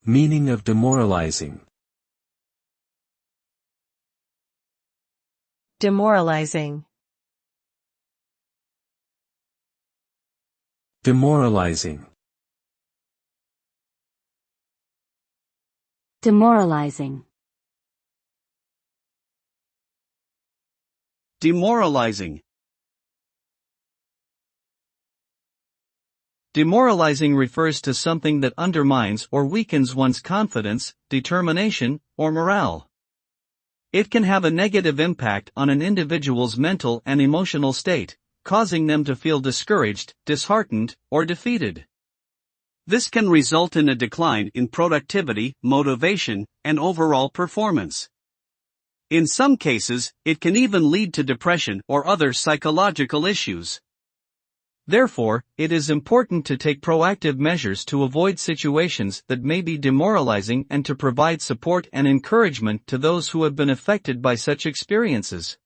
Meaning of demoralizing. Demoralizing. Demoralizing. Demoralizing. Demoralizing. Demoralizing refers to something that undermines or weakens one's confidence, determination, or morale. It can have a negative impact on an individual's mental and emotional state, causing them to feel discouraged, disheartened, or defeated. This can result in a decline in productivity, motivation, and overall performance. In some cases, it can even lead to depression or other psychological issues. Therefore, it is important to take proactive measures to avoid situations that may be demoralizing and to provide support and encouragement to those who have been affected by such experiences.